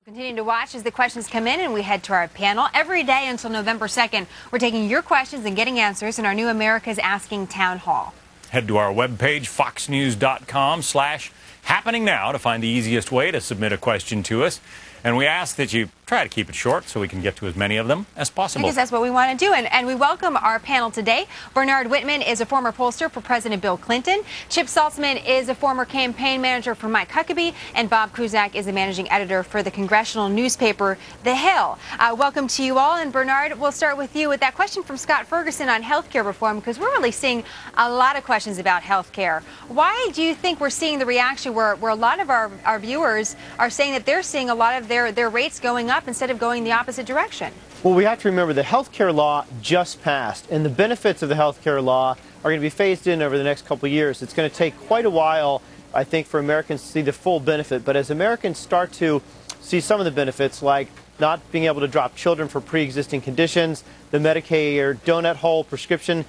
Continuing to watch as the questions come in and we head to our panel. Every day until November 2nd, we're taking your questions and getting answers in our new America's Asking Town Hall. Head to our webpage, foxnews.com/happening now to find the easiest way to submit a question to us. And we ask that you try to keep it short so we can get to as many of them as possible. Because that's what we want to do. And we welcome our panel today. Bernard Whitman is a former pollster for President Bill Clinton. Chip Saltzman is a former campaign manager for Mike Huckabee. And Bob Cusack is a managing editor for the congressional newspaper, The Hill. Welcome to you all. And Bernard, we'll start with you with that question from Scott Ferguson on health care reform, because we're really seeing a lot of questions about health care. Why do you think we're seeing the reaction where a lot of our viewers are saying that they're seeing a lot of their rates going up instead of going the opposite direction? Well, we have to remember the health care law just passed, and the benefits of the health care law are going to be phased in over the next couple of years. It's going to take quite a while, I think, for Americans to see the full benefit. But as Americans start to see some of the benefits, like not being able to drop children for pre-existing conditions, the Medicare donut hole prescription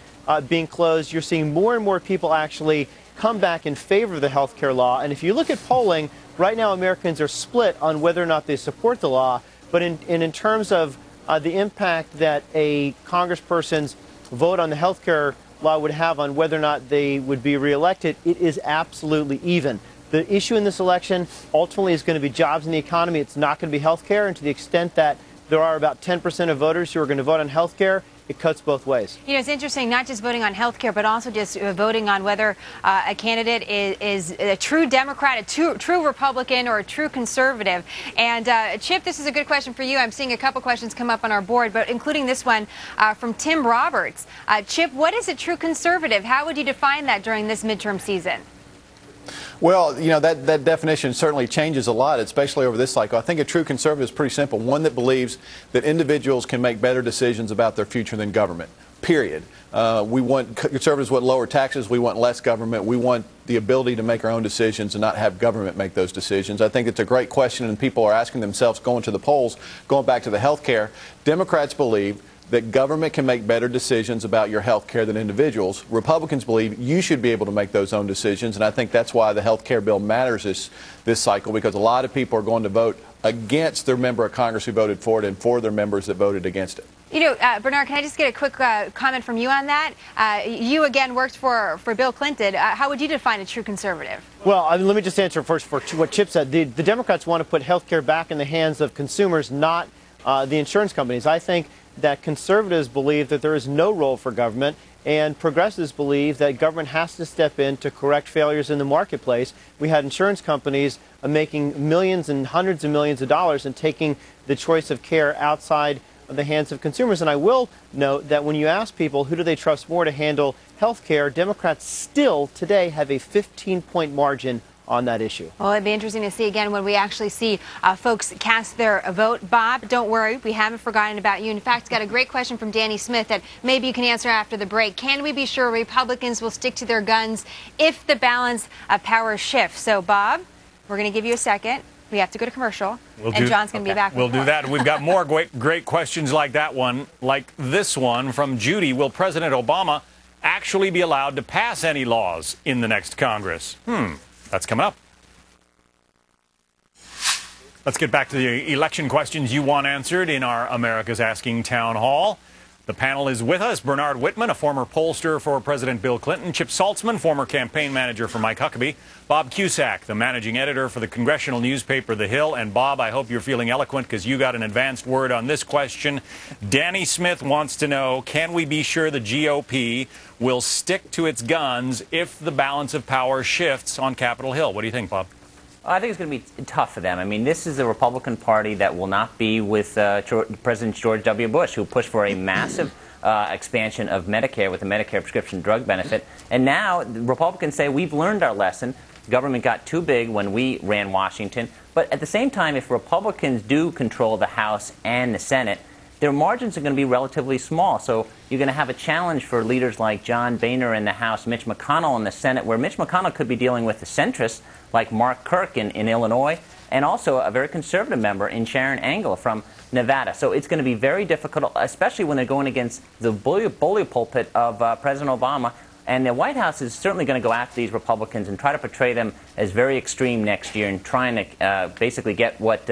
being closed, you're seeing more and more people actually come back in favor of the health care law. And if you look at polling, right now Americans are split on whether or not they support the law. But in terms of the impact that a congressperson's vote on the health care law would have on whether or not they would be reelected, it is absolutely even. The issue in this election ultimately is going to be jobs in the economy. It's not going to be health care. And to the extent that there are about 10% of voters who are going to vote on health care, it cuts both ways. You know, it's interesting, not just voting on health care, but also just voting on whether a candidate is a true Democrat, a true Republican, or a true conservative. And Chip, this is a good question for you. I'm seeing a couple questions come up on our board, but including this one from Tim Roberts. Chip, what is a true conservative? How would you define that during this midterm season? Well, you know, that definition certainly changes a lot, especially over this cycle. I think a true conservative is pretty simple, one that believes that individuals can make better decisions about their future than government, period. Conservatives want lower taxes, we want less government, we want the ability to make our own decisions and not have government make those decisions. I think it's a great question, and people are asking themselves, going to the polls, going back to the health care. Democrats believe that government can make better decisions about your health care than individuals. Republicans believe you should be able to make those own decisions, and I think that's why the health care bill matters this cycle, because a lot of people are going to vote against their member of Congress who voted for it and for their members that voted against it. You know, Bernard, can I just get a quick comment from you on that? You, again, worked for Bill Clinton. How would you define a true conservative? Well, let me just answer first for what Chip said. The Democrats want to put health care back in the hands of consumers, not the insurance companies. I think that conservatives believe that there is no role for government, and progressives believe that government has to step in to correct failures in the marketplace. We had insurance companies making millions and hundreds of millions of dollars and taking the choice of care outside of the hands of consumers. And I will note that when you ask people who do they trust more to handle health care, Democrats still today have a 15-point margin on that issue. Well, it'd be interesting to see again when we actually see folks cast their vote. Bob, don't worry, we haven't forgotten about you. In fact, got a great question from Danny Smith that maybe you can answer after the break. Can we be sure Republicans will stick to their guns if the balance of power shifts? So, Bob, we're going to give you a second. We have to go to commercial, and John's going to be back. We'll do that. We've got more great questions like that one, like this one from Judy. Will President Obama actually be allowed to pass any laws in the next Congress? That's coming up. Let's get back to the election questions you want answered in our America's Asking Town Hall. The panel is with us. Bernard Whitman, a former pollster for President Bill Clinton. Chip Saltzman, former campaign manager for Mike Huckabee. Bob Cusack, the managing editor for the congressional newspaper The Hill. And Bob, I hope you're feeling eloquent because you got an advanced word on this question. Danny Smith wants to know, can we be sure the GOP will stick to its guns if the balance of power shifts on Capitol Hill? What do you think, Bob? I think it's going to be tough for them. I mean, this is a Republican Party that will not be with President George W. Bush, who pushed for a massive expansion of Medicare with the Medicare prescription drug benefit. And now the Republicans say we've learned our lesson. The government got too big when we ran Washington. But at the same time, if Republicans do control the House and the Senate, their margins are going to be relatively small. So you're going to have a challenge for leaders like John Boehner in the House, Mitch McConnell in the Senate, where Mitch McConnell could be dealing with the centrists like Mark Kirk in Illinois, and also a very conservative member in Sharon Angle from Nevada. So it's going to be very difficult, especially when they're going against the bully pulpit of President Obama. And the White House is certainly going to go after these Republicans and try to portray them as very extreme next year and trying to basically get what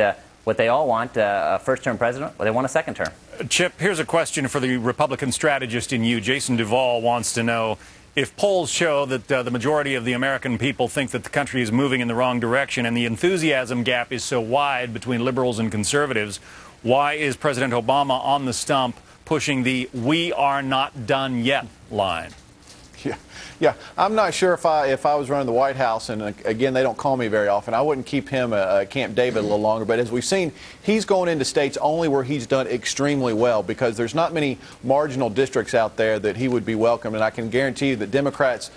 what they all want, a first-term president, or they want a second term. Chip, here's a question for the Republican strategist in you. Jason Duvall wants to know, if polls show that the majority of the American people think that the country is moving in the wrong direction and the enthusiasm gap is so wide between liberals and conservatives, why is President Obama on the stump pushing the "we are not done yet" line? Yeah, I'm not sure if I was running the White House, and again, they don't call me very often, I wouldn't keep him at Camp David a little longer. But as we've seen, he's going into states only where he's done extremely well, because there's not many marginal districts out there that he would be welcome. And I can guarantee you that Democrats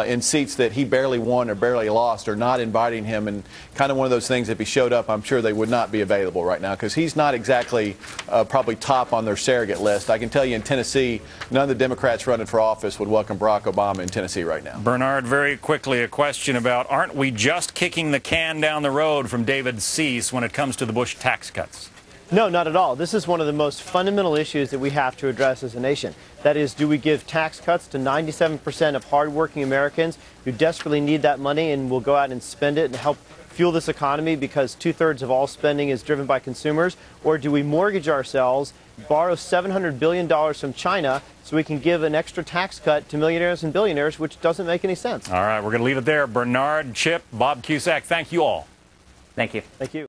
in seats that he barely won or barely lost are not inviting him. And kind of one of those things, if he showed up, I'm sure they would not be available right now, because he's not exactly probably top on their surrogate list. I can tell you in Tennessee, none of the Democrats running for office would welcome Barack Obama in Tennessee right now. Bernard, very quickly, a question about, aren't we just kicking the can down the road from David Cease when it comes to the Bush tax cuts? No, not at all. This is one of the most fundamental issues that we have to address as a nation. That is, do we give tax cuts to 97% of hardworking Americans who desperately need that money and will go out and spend it and help fuel this economy, because 2/3 of all spending is driven by consumers? Or do we mortgage ourselves, borrow $700 billion from China so we can give an extra tax cut to millionaires and billionaires, which doesn't make any sense? All right, we're going to leave it there. Bernard, Chip, Bob Cusack, thank you all. Thank you. Thank you.